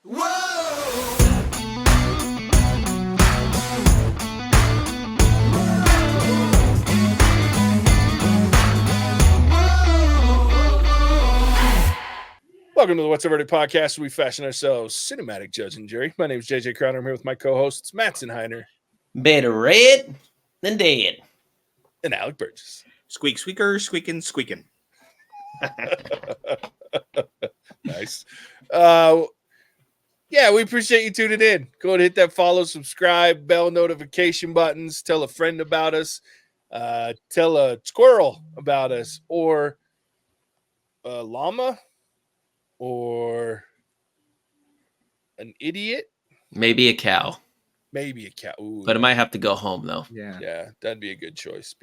Welcome to the What's a Verdict podcast, where we fashion ourselves cinematic judge and jury. My name is JJ Crowder. I'm here with my co-hosts Mattson Better red than dead. and Alec Burgess. Squeak, squeaker, squeaking, squeaking. Nice. Yeah, we appreciate you tuning in. Go ahead and hit that follow, subscribe, bell notification buttons. Tell a friend about us. Tell a squirrel about us, or a llama, or an idiot. Maybe a cow. Maybe a cow. Ooh, But it might have to go home, though. Yeah, that'd be a good choice.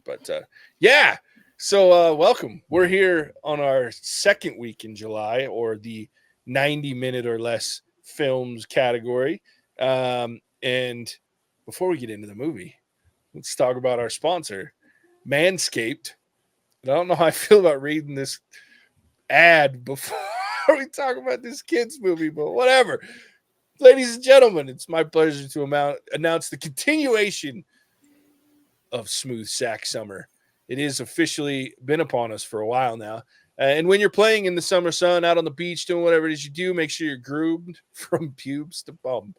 But yeah, so welcome. We're here on our second week in July, or the 90-minute or less films category. And before we get into the movie, let's talk about our sponsor, Manscaped. And I don't know how I feel about reading this ad before we talk about this kids movie, but whatever. Ladies and gentlemen, it's my pleasure to announce the continuation of Smooth Sack Summer. It has officially been upon us for a while now. And when you're playing in the summer sun, out on the beach, doing whatever it is you do, make sure you're groomed from pubes to bum.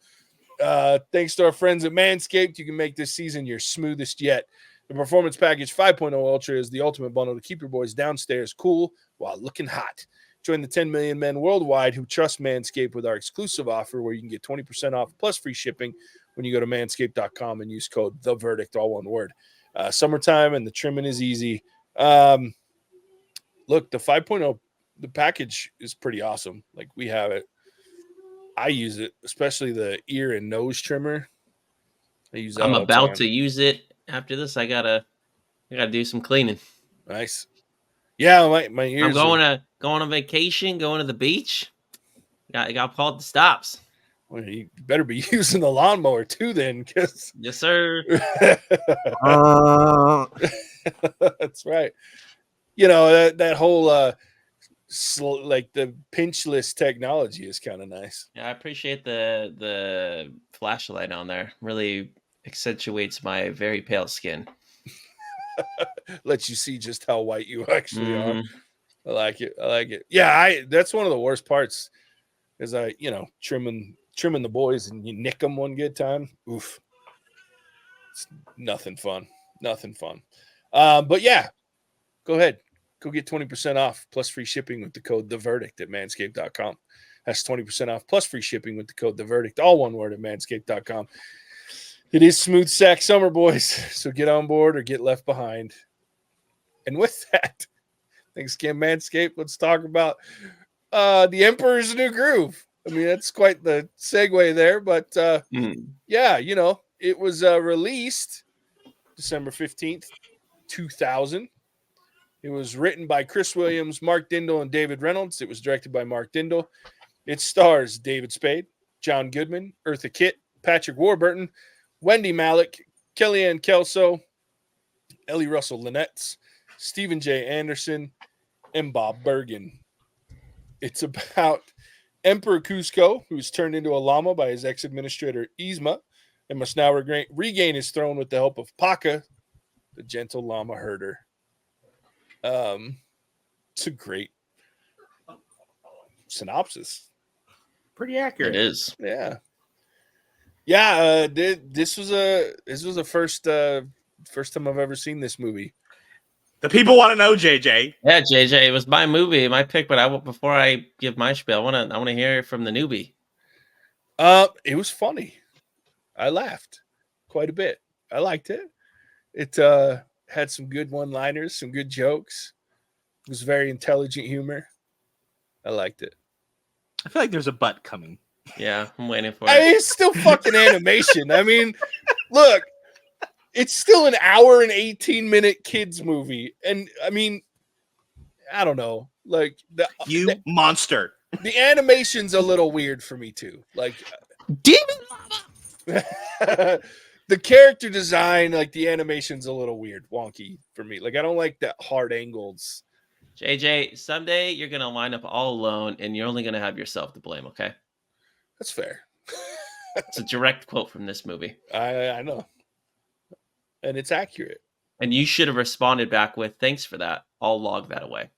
Thanks to our friends at Manscaped, you can make this season your smoothest yet. The Performance Package 5.0 Ultra is the ultimate bundle to keep your boys downstairs cool while looking hot. Join the 10 million men worldwide who trust Manscaped with our exclusive offer where you can get 20% off plus free shipping when you go to manscaped.com and use code THEVERDICT, all one word. Summertime and the trimming is easy. Look, the 5.0, the package is pretty awesome. Like, we have it. I use it, especially the ear and nose trimmer. I use that. I'm about to use it after this. I gotta do some cleaning. Nice. Yeah, my ears. I'm going on vacation, going to the beach. Got to pull out the stops. Well, you better be using the lawnmower too, then, because Yes, sir. That's right. You know, that whole like the pinchless technology is kind of nice. Yeah, I appreciate the flashlight on there. Really accentuates my very pale skin. Lets you see just how white you actually are. I like it. Yeah, that's one of the worst parts is trimming the boys and you nick them one good time. Oof. It's nothing fun. But yeah, go ahead. Go get 20% off plus free shipping with the code THEVERDICT at manscaped.com. That's 20% off plus free shipping with the code THEVERDICT, all one word, at manscaped.com. It is Smooth Sack Summer, boys. So get on board or get left behind. And with that, thanks again, Manscaped. Let's talk about The Emperor's New Groove. I mean, that's quite the segue there. But yeah, it was released December 15th, 2000. It was written by Chris Williams, Mark Dindal, and David Reynolds. It was directed by Mark Dindal. It stars David Spade, John Goodman, Eartha Kitt, Patrick Warburton, Wendy Malick, Kellyanne Kelso, Ellie Russell Lynette, Stephen J. Anderson, and Bob Bergen. It's about Emperor Kuzco, who's turned into a llama by his ex-administrator Yzma, and must now regain his throne with the help of Pacha, the gentle llama herder. It's a great synopsis. Pretty accurate. It is. Yeah. Yeah, this was the first time I've ever seen this movie. The people want to know, JJ. Yeah, JJ, it was my movie, my pick. But before I give my spiel, I want to hear from the newbie. It was funny. I laughed quite a bit. I liked it. It had some good one-liners, some good jokes. It was very intelligent humor. I liked it. I feel like there's a butt coming. Yeah, I'm waiting for it. It's still fucking animation. I mean, look, it's still an hour and 18-minute kids movie. And I mean, I don't know. Like the monster. The animation's a little weird for me too. Like Demon Llama. The character design, like the animation's a little weird, wonky for me. Like I don't like that hard angles. JJ, someday you're gonna line up all alone, and you're only gonna have yourself to blame. Okay. That's fair. It's a direct quote from this movie. I know. And it's accurate. And you should have responded back with, thanks for that. I'll log that away.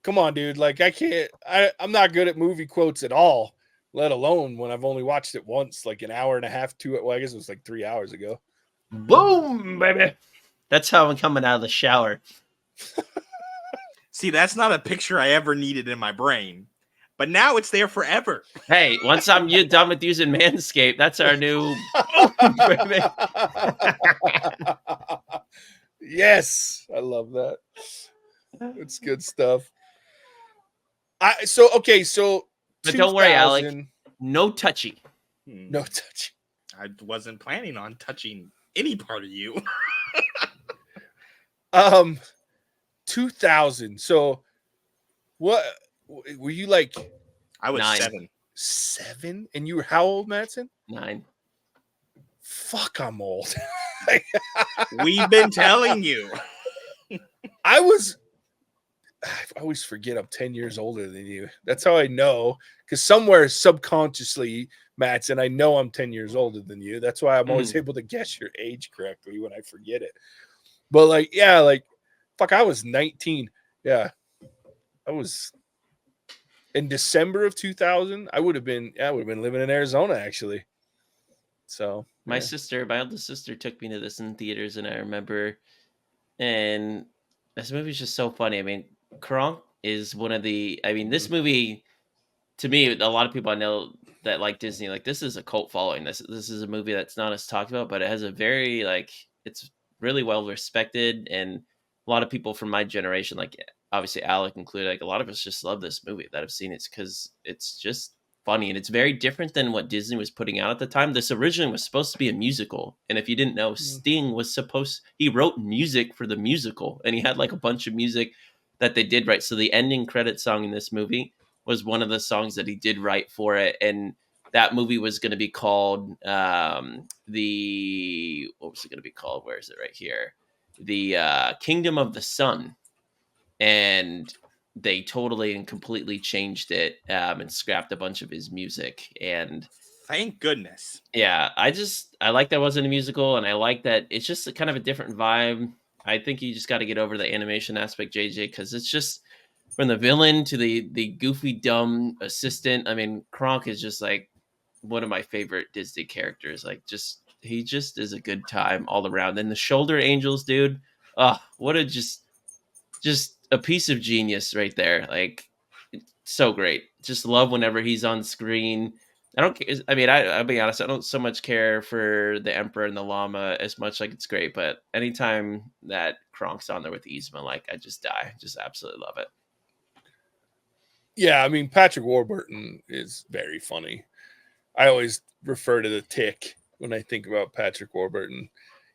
Come on, dude. Like, I'm not good at movie quotes at all, let alone when I've only watched it once, like an hour and a half, well, I guess it was like 3 hours ago. Boom, baby. That's how I'm coming out of the shower. See, that's not a picture I ever needed in my brain. But now it's there forever. Hey, once I'm done with using Manscaped, that's our new boom, baby. Yes, I love that. It's good stuff. So But don't worry, Alec. 2000 No touchy. No touch. I wasn't planning on touching any part of you. 2000. So what were you like? I was 9. 7? And you were how old, Mattson? 9. Fuck, I'm old. We've been telling you. I always forget I'm 10 years older than you. That's how I know. Because somewhere subconsciously, Mattson, I know I'm 10 years older than you. That's why I'm always able to guess your age correctly when I forget it. But like, yeah, like, fuck, I was 19. Yeah. I was in December of 2000. I would have been living in Arizona, actually. So My oldest sister took me to this in theaters, and I remember, and this movie's just so funny. I mean, Kronk is one of the, this movie, to me, a lot of people I know that like Disney, like this is a cult following. This is a movie that's not as talked about, but it has a very, like, it's really well respected, and a lot of people from my generation, like obviously Alec included, like a lot of us just love this movie that have seen it because it's just funny, and it's very different than what Disney was putting out at the time. This originally was supposed to be a musical, and if you didn't know, Sting was he wrote music for the musical, and he had like a bunch of music that they did write. So the ending credit song in this movie was one of the songs that he did write for it, and that movie was going to be called what was it going to be called? Where is it? Right here, the Kingdom of the Sun, and they totally and completely changed it and scrapped a bunch of his music. And thank goodness. Yeah, I like that it wasn't a musical, and I like that it's just kind of a different vibe. I think you just got to get over the animation aspect, JJ, because it's just from the villain to the goofy, dumb assistant. I mean, Kronk is just like one of my favorite Disney characters. Like, he just is a good time all around. And the shoulder angels, dude. Oh, what a just a piece of genius right there. Like, so great. Just love whenever he's on screen. I'll be honest, I don't so much care for the Emperor and the llama as much. Like, it's great, but anytime that Kronk's on there with Yzma, like, I just die. Just absolutely love it. Yeah, I mean, Patrick Warburton is very funny. I always refer to the Tick when I think about Patrick Warburton.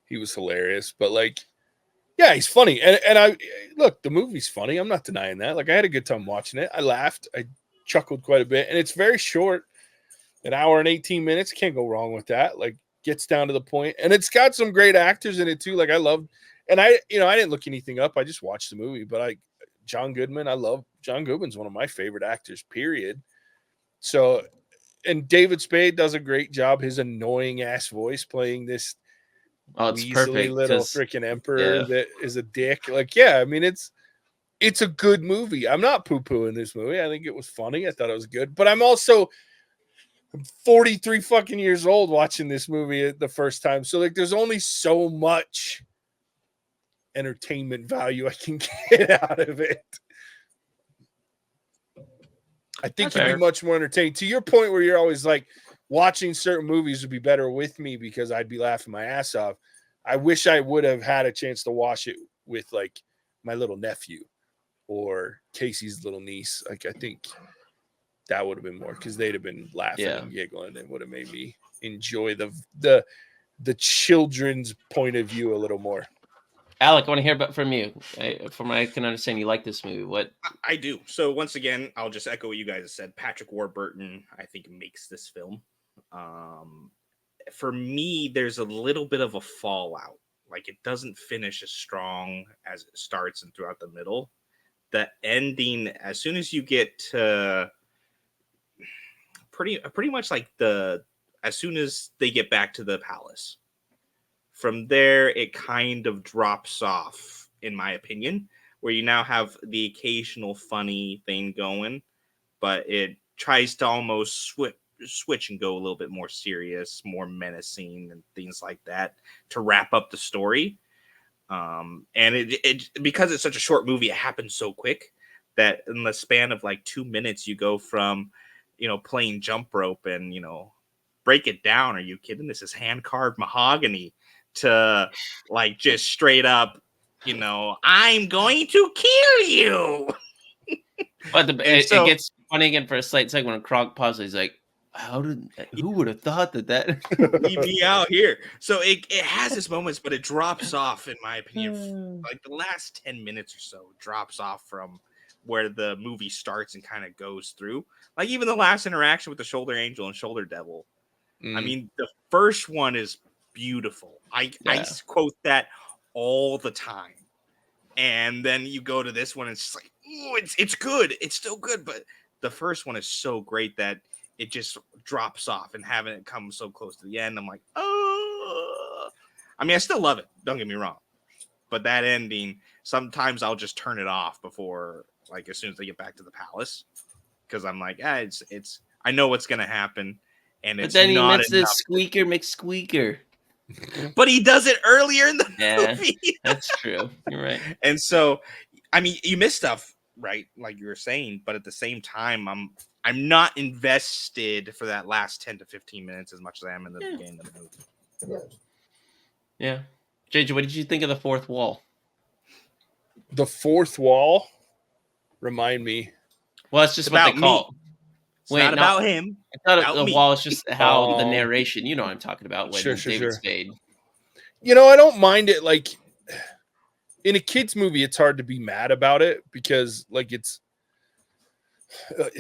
He was hilarious, but like, yeah, he's funny. And I look, the movie's funny. I'm not denying that. Like, I had a good time watching it. I laughed. I chuckled quite a bit. And it's very short. An hour and 18 minutes. Can't go wrong with that. Like, gets down to the point. And it's got some great actors in it too. Like, I love, and I didn't look anything up. I just watched the movie. But John Goodman, I love John Goodman's one of my favorite actors, period. So, and David Spade does a great job. His annoying ass voice playing this it's perfect, little freaking emperor that is a dick. Like, yeah, I mean, it's a good movie. I'm not poo-pooing this movie. I think it was funny. I thought it was good. But I'm 43 fucking years old watching this movie the first time. So, like, there's only so much entertainment value I can get out of it. I think you'd be much more entertained. To your point where you're always like, watching certain movies would be better with me because I'd be laughing my ass off. I wish I would have had a chance to watch it with like my little nephew or Casey's little niece. Like, I think that would have been more because they'd have been laughing and giggling and would have made me enjoy the children's point of view a little more. Alec, I want to hear about from you. From what I can understand, you like this movie. What? I do. So once again, I'll just echo what you guys have said. Patrick Warburton, I think, makes this film. For me, there's a little bit of a fallout. Like, it doesn't finish as strong as it starts and throughout the middle. The ending, as soon as you get to pretty much like as soon as they get back to the palace. From there, it kind of drops off, in my opinion, where you now have the occasional funny thing going, but it tries to almost switch and go a little bit more serious, more menacing, and things like that to wrap up the story. And it because it's such a short movie, it happens so quick that in the span of like 2 minutes, you go from, playing jump rope and, break it down. Are you kidding? This is hand carved mahogany to like just straight up, I'm going to kill you. But And so it gets funny again for a slight second when Kronk pauses. He's like, who would have thought that? leave me out here. So it has its moments, but it drops off, in my opinion. Like the last 10 minutes or so drops off from where the movie starts and kind of goes through. Like even the last interaction with the Shoulder Angel and Shoulder Devil. I mean, the first one is beautiful. I quote that all the time. And then you go to this one, and it's just like, ooh, it's good. It's still good, but the first one is so great that it just drops off, and having it come so close to the end, I'm like, oh. I mean, I still love it. Don't get me wrong. But that ending, sometimes I'll just turn it off before, like, as soon as they get back to the palace. Because I'm like, it's I know what's going to happen. And But it's then he not meets the Squeaker McSqueaker. But he does it earlier in the movie. That's true. You're right. And so, I mean, you miss stuff, right? Like you were saying, but at the same time, I'm not invested for that last 10 to 15 minutes as much as I am in the beginning of the movie. Yeah. JJ, what did you think of the fourth wall? The fourth wall? Remind me. Well, it's just what they call it. It's not about him. I thought the wall is just how the narration, you know what I'm talking about, when David Spade. I don't mind it. Like, in a kid's movie, it's hard to be mad about it because, like,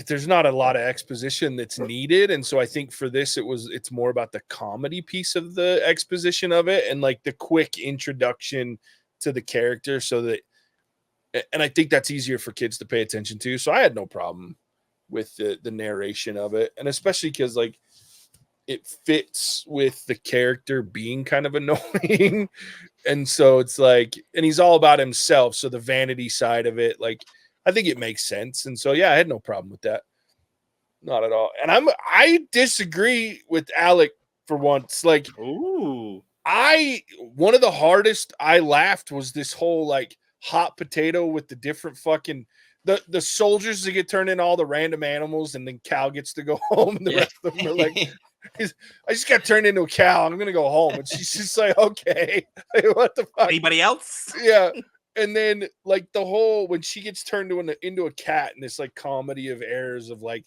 there's not a lot of exposition that's needed. And so I think for this, it's more about the comedy piece of the exposition of it and, like, the quick introduction to the character and I think that's easier for kids to pay attention to. So I had no problem with the narration of it, and especially because, like, it fits with the character being kind of annoying. And so it's like, and he's all about himself, so the vanity side of it, like, I think it makes sense. And so, yeah, I had no problem with that. Not at all. And I disagree with Alec for once. Like, ooh, one of the hardest I laughed was this whole, like, hot potato with the different fucking the soldiers that get turned into all the random animals, and then Cal gets to go home, and the rest of them are like, I just got turned into a cow. I'm gonna go home. And she's just like, okay, what the fuck? Anybody else? Yeah. And then, like, the whole when she gets turned into a cat, and this, like, comedy of errors of, like,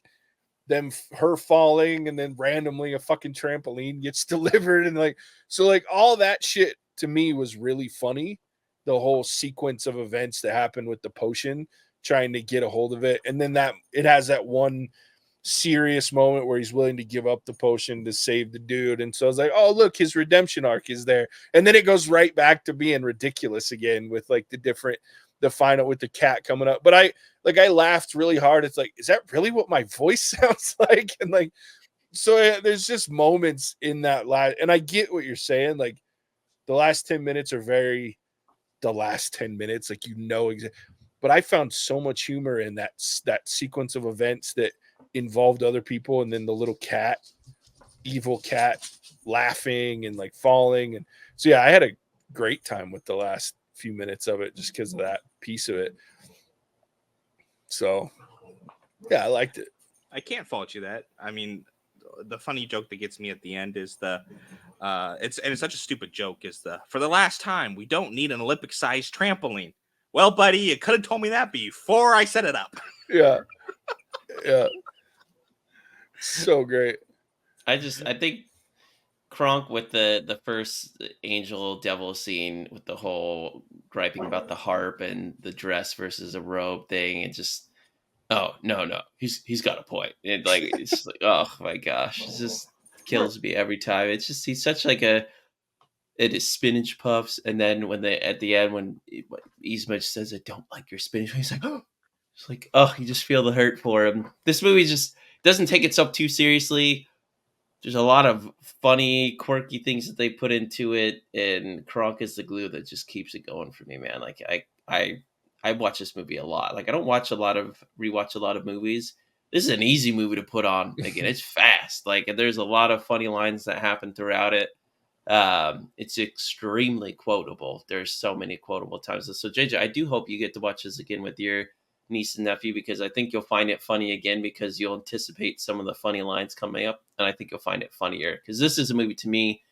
her falling, and then randomly a fucking trampoline gets delivered, and, like, so, like, all that shit to me was really funny. The whole sequence of events that happened with the potion, trying to get a hold of it, and then that it has that one serious moment where he's willing to give up the potion to save the dude. And so I was like, oh, look, his redemption arc is there. And then it goes right back to being ridiculous again with, like, the final with the cat coming up. But I laughed really hard. It's like, is that really what my voice sounds like? And, like, so there's just moments in that and I get what you're saying. Like, the last 10 minutes are the last 10 minutes, like, but I found so much humor in that sequence of events that involved other people, and then the little evil cat laughing and, like, falling. And so, yeah, I had a great time with the last few minutes of it just because of that piece of it. So, yeah, I liked it. I can't fault you that. I mean, the funny joke that gets me at the end is it's such a stupid joke, is for the last time, we don't need an Olympic-sized trampoline. Well, buddy, you could have told me that before I set it up. Yeah. Yeah. So great. I think Kronk with the first angel devil scene with the whole griping about the harp and the dress versus a robe thing, and just, oh no, he's got a point. And, like, it's just like, oh my gosh, it just kills me every time. It's just, he's such like it is spinach puffs, and then when at the end when Yzma says, I don't like your spinach, he's like, oh, it's like, oh, you just feel the hurt for him. This movie just doesn't take itself too seriously. There's a lot of funny, quirky things that they put into it, and Kronk is the glue that just keeps it going for me, man. Like I watch this movie a lot. Like I don't rewatch a lot of movies. This is an easy movie to put on. Again, it's fast. Like there's a lot of funny lines that happen throughout it. It's extremely quotable. There's so many quotable times. So JJ, I do hope you get to watch this again with your niece and nephew, because I think you'll find it funny again, because you'll anticipate some of the funny lines coming up, and I think you'll find it funnier, because this is a movie to me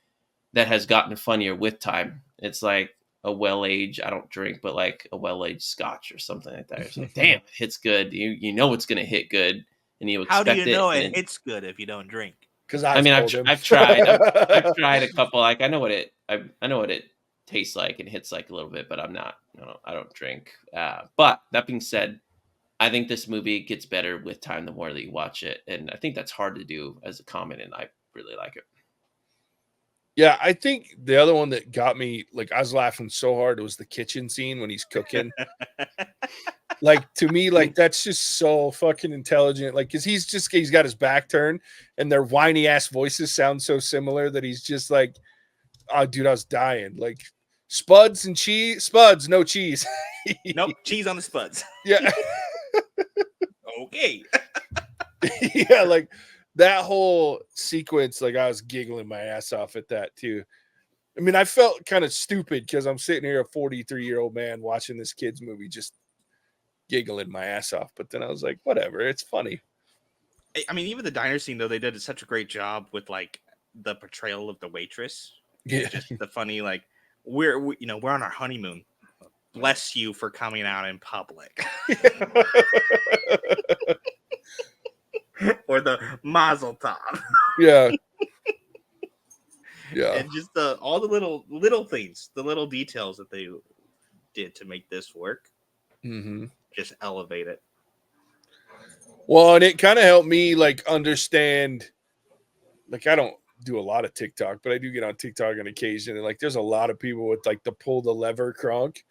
that has gotten funnier with time. It's like a well-aged, I don't drink, but like a well-aged scotch or something like that. It's like, damn, it hits good. You know it's gonna hit good, and you How do expect you know it. it hits good if you don't drink? Because I mean, told him. I've tried a couple. Like I know what it tastes like and hits like a little bit, but I don't drink. But that being said, I think this movie gets better with time the more that you watch it, and I think that's hard to do as a comment, and I really like it. Yeah, I think the other one that got me, like I was laughing so hard, it was the kitchen scene when he's cooking. Like to me, like that's just so fucking intelligent. Like, cause he's got his back turned, and their whiny ass voices sound so similar that he's just like, oh, dude, I was dying. Like spuds, no cheese. Nope, cheese on the spuds. Yeah. Okay. Yeah, like that whole sequence, like I was giggling my ass off at that too. I mean, I felt kind of stupid because I'm sitting here, a 43-year-old man, watching this kid's movie, just giggling my ass off. But then I was like, whatever, it's funny. I mean, even the diner scene though, they did such a great job with like the portrayal of the waitress. Yeah, just the funny like we're on our honeymoon. Bless you for coming out in public. Or the mazel tov. Yeah. Yeah. And just all the little things, the little details that they did to make this work. Mm-hmm. Just elevate it. Well, and it kind of helped me like understand, like I don't do a lot of TikTok, but I do get on TikTok on occasion, and like there's a lot of people with like the pull the lever Kronk.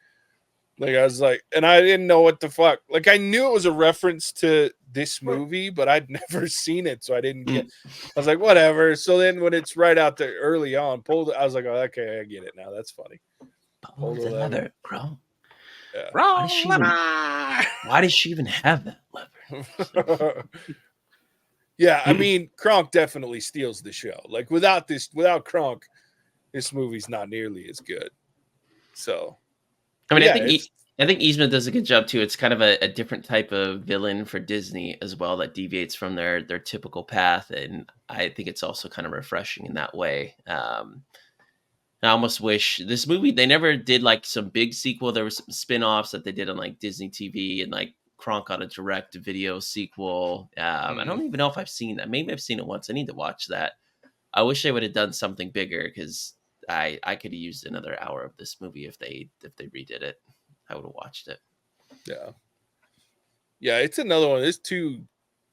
Like I was like, and I didn't know what the fuck. Like I knew it was a reference to this movie, but I'd never seen it, so I didn't get. I was like, whatever. So then when it's right out there early on, I was like, oh, okay, I get it now. That's funny. Pull the lever, Kronk. Yeah. Why does she even have that lever? Yeah, I mean, Kronk definitely steals the show. Like without Kronk, this movie's not nearly as good. So, I mean, yeah, I think Yzma does a good job too. It's kind of a different type of villain for Disney as well, that deviates from their typical path, and I think it's also kind of refreshing in that way. I almost wish this movie, they never did like some big sequel. There were some spin-offs that they did on like Disney TV, and like Kronk on a direct video sequel. I don't even know if I've seen that. Maybe I've seen it once. I need to watch that. I wish they would have done something bigger, because I could have used another hour of this movie if they redid it. I would have watched it. Yeah, it's another one. There's two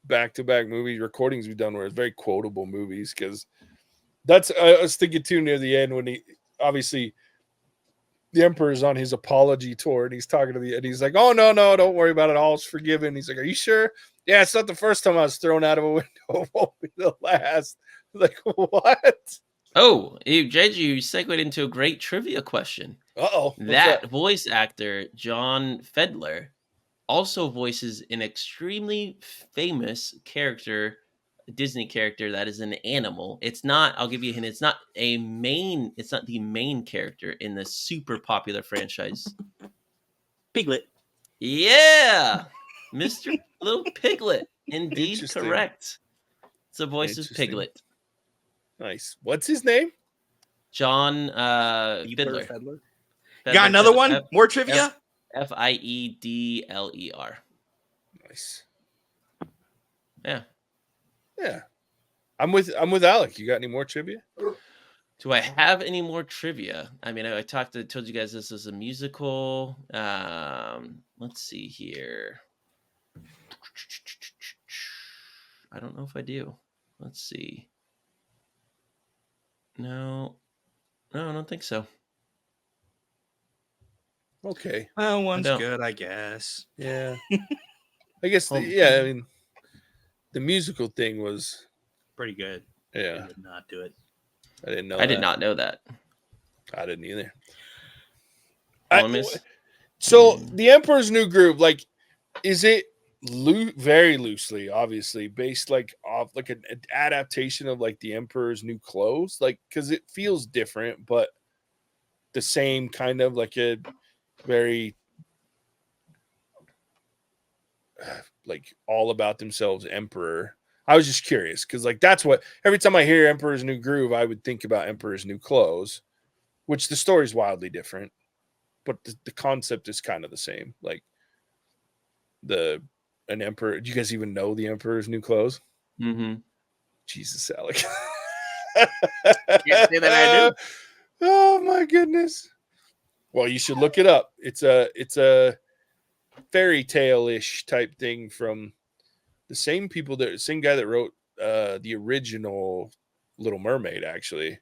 back-to-back movie recordings we've done where it's very quotable movies, because that's I was thinking too near the end when he obviously the Emperor's on his apology tour, and he's talking to and he's like, oh no, don't worry about it, all's forgiven. He's like, are you sure? Yeah, it's not the first time I was thrown out of a window. It won't be the last. Like, what? Oh, JJ, you segued into a great trivia question. Uh-oh. That voice actor, John Fedler, also voices an extremely famous character, a Disney character that is an animal. It's not, I'll give you a hint, it's not the main character in the super popular franchise. Piglet. Yeah. Mr. Little Piglet. Indeed correct. It's the voice of Piglet. Nice. What's his name? John Fedler. Got another one? More trivia? Fiedler. Nice. Yeah. Yeah. I'm with Alec. You got any more trivia? Do I have any more trivia? I mean, I told you guys this is a musical. Let's see here. I don't know if I do. Let's see. No, I don't think so. Okay. Well, one's good, I guess. Yeah. I guess, I mean, the musical thing was Pretty good. yeah. They did not do it. I didn't know. I did not know that. I didn't either. Poemus? So the Emperor's New Groove, like, is it very loosely, obviously, based like off like an adaptation of like the Emperor's New Clothes, like because it feels different, but the same kind of like a very like all about themselves emperor. I was just curious because like that's what every time I hear Emperor's New Groove, I would think about Emperor's New Clothes, which the story's wildly different, but the concept is kind of the same. Like an emperor. Do you guys even know the Emperor's New Clothes? Mm-hmm. Jesus, Alec. Can't say that I do. Oh my goodness. Well, you should look it up. It's a fairy tale-ish type thing from the same guy that wrote the original Little Mermaid, actually.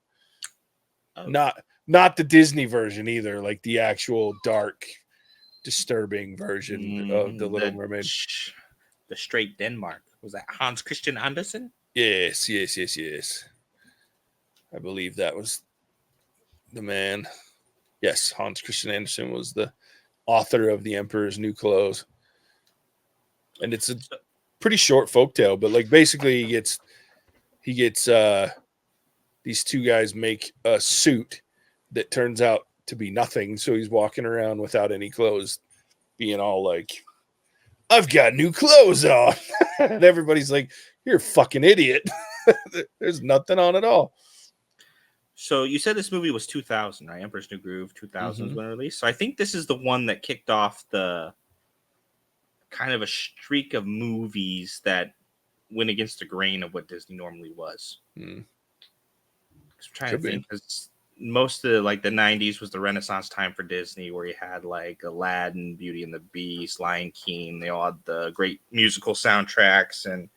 Oh. Not the Disney version either, like the actual dark, disturbing version of the Little Mermaid. The Straight Denmark. Was that Hans Christian Andersen? Yes. I believe that was the man. Yes, Hans Christian Andersen was the author of The Emperor's New Clothes. And it's a pretty short folktale, but like basically he gets these two guys make a suit that turns out to be nothing. So he's walking around without any clothes, being all like, I've got new clothes on. And everybody's like, you're a fucking idiot. There's nothing on at all. So you said this movie was 2000, right? Emperor's New Groove 2000 was when it released. So I think this is the one that kicked off the kind of a streak of movies that went against the grain of what Disney normally was. I'm trying to think, because most of like the 90s was the Renaissance time for Disney, where you had like Aladdin, Beauty and the Beast, Lion King. They all had the great musical soundtracks and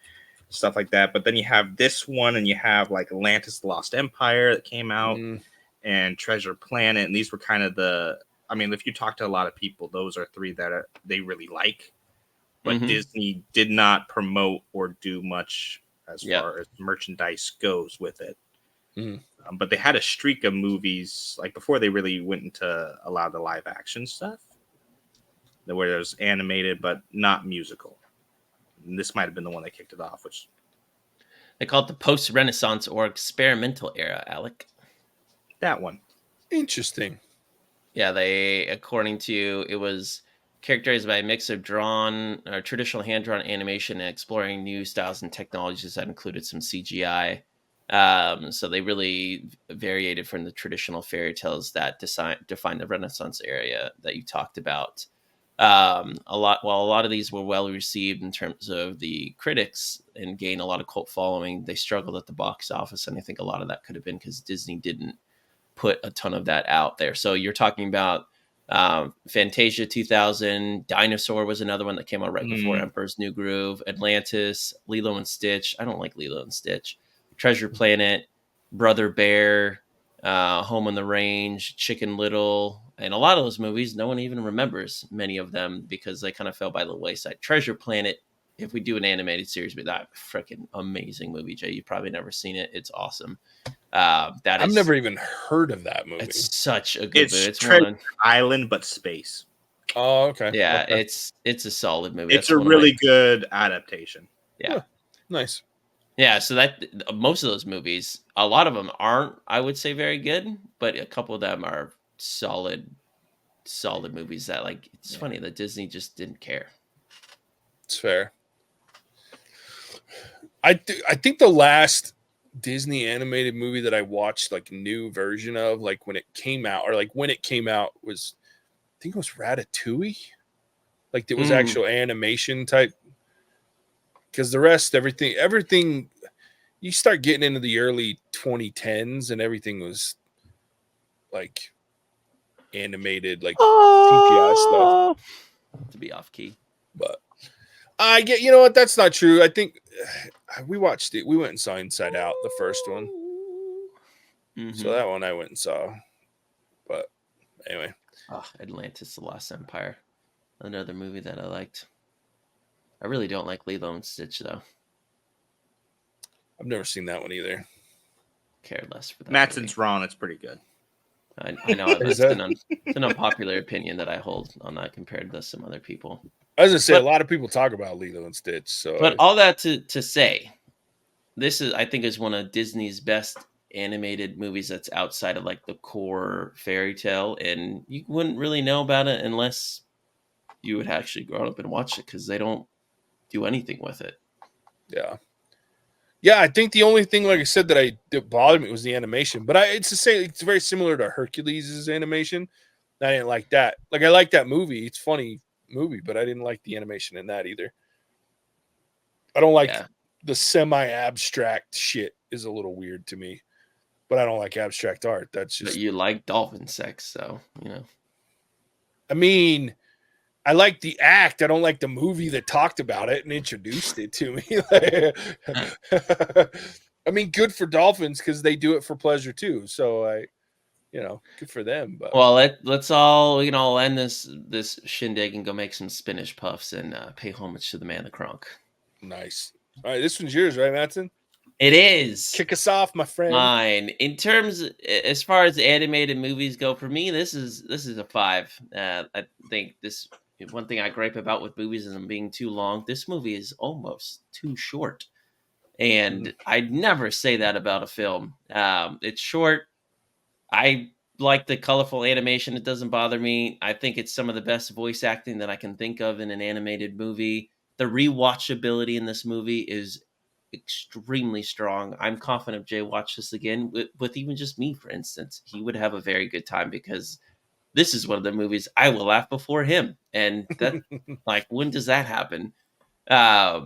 stuff like that. But then you have this one, and you have like Atlantis: The Lost Empire that came out, and Treasure Planet. And these were kind of if you talk to a lot of people, those are three that they really like. But Disney did not promote or do much as far as merchandise goes with it. But they had a streak of movies like before they really went into a lot of the live action stuff, where it was animated but not musical. And this might have been the one that kicked it off, which they call it the post-Renaissance or experimental era, Alec. That one. Interesting. Yeah, according to it was characterized by a mix of traditional hand-drawn animation and exploring new styles and technologies that included some CGI. So they really variated from the traditional fairy tales that define the Renaissance era that you talked about. While a lot of these were well received in terms of the critics and gained a lot of cult following, they struggled at the box office, and I think a lot of that could have been because Disney didn't put a ton of that out there. So you're talking about Fantasia 2000, Dinosaur was another one that came out right before Emperor's New Groove, Atlantis, Lilo and Stitch. I don't like Lilo and Stitch. Treasure Planet, Brother Bear, Home on the Range, Chicken Little, and a lot of those movies, no one even remembers many of them because they kind of fell by the wayside. Treasure Planet, if we do an animated series with that, freaking amazing movie, Jay. You've probably never seen it. It's awesome. I've never even heard of that movie. It's such a good movie. It's Treasure Island, but space. Oh, okay. Yeah, okay. it's a solid movie. It's a really good adaptation. Yeah. Huh. Nice. Yeah, so that most of those movies, a lot of them aren't, I would say, very good, but a couple of them are solid movies that it's funny that Disney just didn't care. It's fair. I think the last Disney animated movie that I watched new version of when it came out was, I think it was Ratatouille. It was actual animation type. Because the rest, everything, you start getting into the early 2010s and everything was animated, CGI stuff. To be off key. But I get, you know what? That's not true. I think we watched it. We went and saw Inside Out, the first one. So that one I went and saw. But anyway. Atlantis: The Lost Empire. Another movie that I liked. I really don't like Lilo and Stitch, though. I've never seen that one either. Care less for that. Mattson's wrong. It's pretty good. I know Is it's that- an unpopular opinion that I hold on that compared to some other people. I was gonna say But- a lot of people talk about Lilo and Stitch. So, But all that to say, this is I think is one of Disney's best animated movies that's outside of like the core fairy tale, and you wouldn't really know about it unless you would actually grow up and watch it because they don't do anything with it. yeah, I think the only thing, like I said, that bothered me was the animation. But it's the same. It's very similar to Hercules' animation. I didn't like that. Like, I like that movie. It's a funny movie, but I didn't like the animation in that either. I don't like the semi-abstract shit. Is a little weird to me, but I don't like abstract art. That's just. But you like dolphin sex, so you know. I mean, I like the act. I don't like the movie that talked about it and introduced it to me. I mean, good for dolphins because they do it for pleasure too. So good for them. But Well, let's all we can all end this shindig and go make some spinach puffs and pay homage to the man, the Kronk. Nice. All right, this one's yours, right, Mattson? It is. Kick us off, my friend. Mine. In terms, as far as animated movies go, for me, this is a 5. I think this one thing I gripe about with movies is them being too long. This movie is almost too short, and I'd never say that about a film. It's short. I like the colorful animation. It doesn't bother me. I think it's some of the best voice acting that I can think of in an animated movie. The rewatchability in this movie is extremely strong. I'm confident if Jay watched this again with even just me, for instance, he would have a very good time because this is one of the movies I will laugh before him. And that, like, when does that happen? I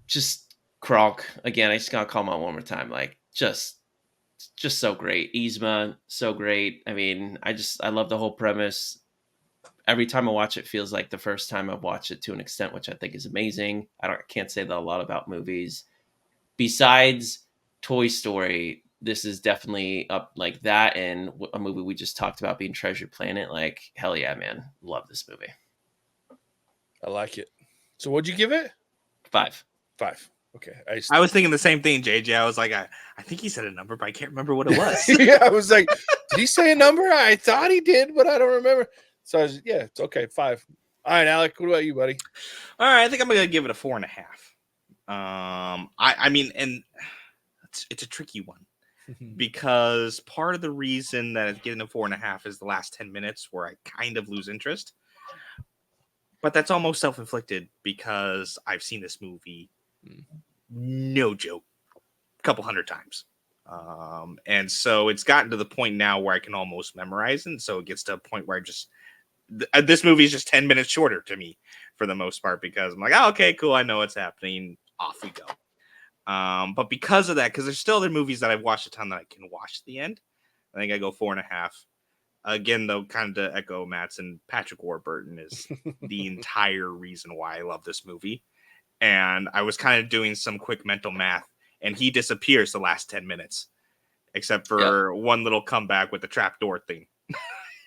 just Kronk again. I just gotta call him out one more time. Like, just so great. Yzma, so great. I mean, I love the whole premise. Every time I watch it, feels like the first time I've watched it to an extent, which I think is amazing. I can't say that a lot about movies. Besides Toy Story, this is definitely up like that, and a movie we just talked about being Treasure Planet. Like, hell yeah, man, love this movie. I like it. So, what'd you give it? 5. Okay. I was thinking the same thing, JJ. I was like, I think he said a number, but I can't remember what it was. Yeah, I was like, did he say a number? I thought he did, but I don't remember. So it's okay. 5. All right, Alec, what about you, buddy? All right, I think I'm gonna give it a 4.5. I mean, and it's a tricky one because part of the reason that it's getting a 4.5 is the last 10 minutes where I kind of lose interest. But that's almost self-inflicted because I've seen this movie, no joke, a couple hundred times. And so it's gotten to the point now where I can almost memorize it. So it gets to a point where this movie is just 10 minutes shorter to me for the most part because I'm like, oh, okay, cool. I know what's happening. Off we go. But because of that, because there's still other movies that I've watched a ton that I can watch at the end, I think I go 4.5. Again, though, kind of to echo Mattson, Patrick Warburton is the entire reason why I love this movie. And I was kind of doing some quick mental math, and he disappears the last 10 minutes, except for one little comeback with the trapdoor thing.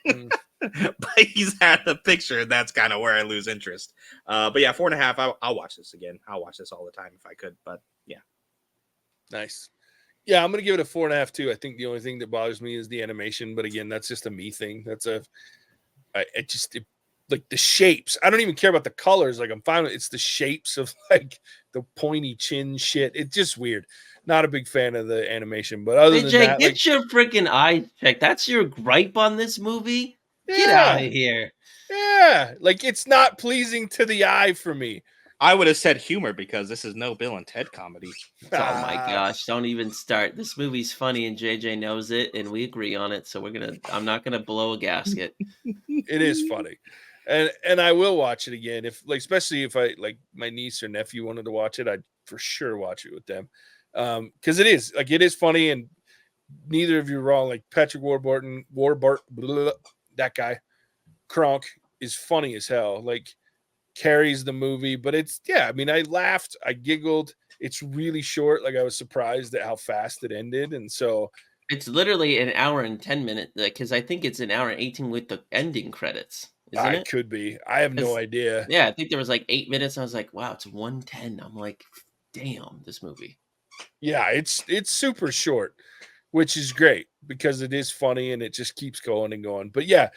But he's had the picture, and that's kind of where I lose interest. But yeah, 4.5. I'll watch this again. I'll watch this all the time if I could. But yeah, nice. Yeah, I'm gonna give it a 4.5 too. I think the only thing that bothers me is the animation, but again, that's just a me thing. That's like the shapes. I don't even care about the colors. Like, I'm fine with it's the shapes of like the pointy chin shit. It's just weird. Not a big fan of the animation, but other than Jake, that, get your freaking eyes checked. That's your gripe on this movie? Yeah. Get out of here. Yeah, like it's not pleasing to the eye for me. I would have said humor because this is no Bill and Ted comedy. Oh my gosh, don't even start. This movie's funny and JJ knows it and we agree on it, so I'm not gonna blow a gasket. It is funny. And I will watch it again especially if I like my niece or nephew wanted to watch it, I'd for sure watch it with them. Because it is funny, and neither of you are wrong. Like Patrick Warburton, that guy, Kronk is funny as hell. Like carries the movie, but I mean, I laughed, I giggled. It's really short. Like I was surprised at how fast it ended, and so it's literally an hour and 10 minutes. Because I think it's an hour and 18 with the ending credits. Isn't it? Could be. I have no idea. Yeah, I think there was like 8 minutes. I was like, wow, it's 110. I'm like, damn, this movie. Yeah, it's super short, which is great because it is funny and it just keeps going and going. But yeah,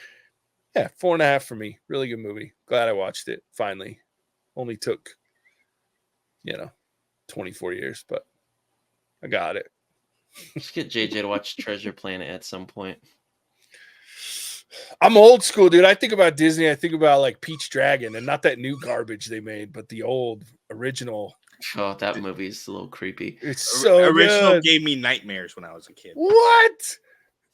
4.5 for me. Really good movie. Glad I watched it finally. Only took 24 years, but I got it. Just get JJ to watch Treasure Planet at some point. I'm old school, dude. I think about Disney. I think about like Peach Dragon, and not that new garbage they made, but the old original. Oh, that movie is a little creepy. It's so Original good. gave me nightmares when I was a kid. What?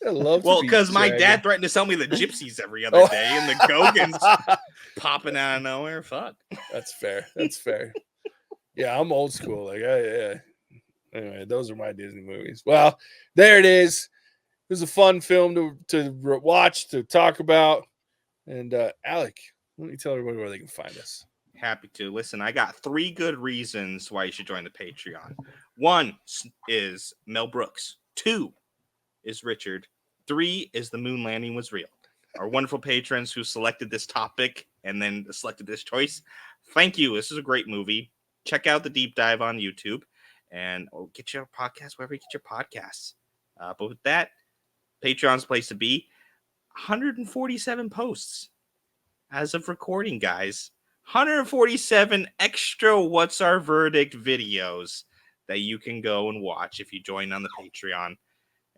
I love. Well, Peach because my Dragon. dad threatened to sell me the gypsies every other day, and the Gogans popping out of nowhere. Fuck. That's fair. That's fair. Yeah, I'm old school. Like, yeah. Anyway, those are my Disney movies. Well, there it is. It was a fun film to watch, to talk about. And Alec, let me tell everybody where they can find us. Happy to. Listen, I got 3 good reasons why you should join the Patreon. 1 is Mel Brooks. 2 is Richard. 3 is the moon landing was real. Our wonderful patrons who selected this topic and then selected this choice. Thank you. This is a great movie. Check out the deep dive on YouTube and get your podcast wherever you get your podcasts. But with that, Patreon's place to be. 147 posts as of recording, guys. 147 extra What's Our Verdict videos that you can go and watch if you join on the Patreon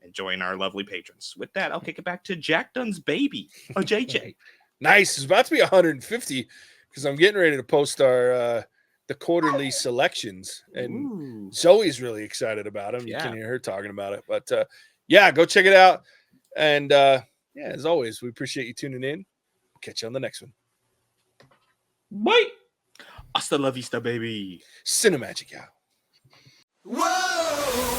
and join our lovely patrons. With that, I'll kick it back to Jack Dunn's baby, JJ. Nice. It's about to be 150 because I'm getting ready to post our the quarterly selections, and Zoe's really excited about them. You can hear her talking about it, but yeah, go check it out. And yeah, as always, we appreciate you tuning in. We'll catch you on the next one. Bye. Hasta la vista, baby. Cinemagic out. Whoa!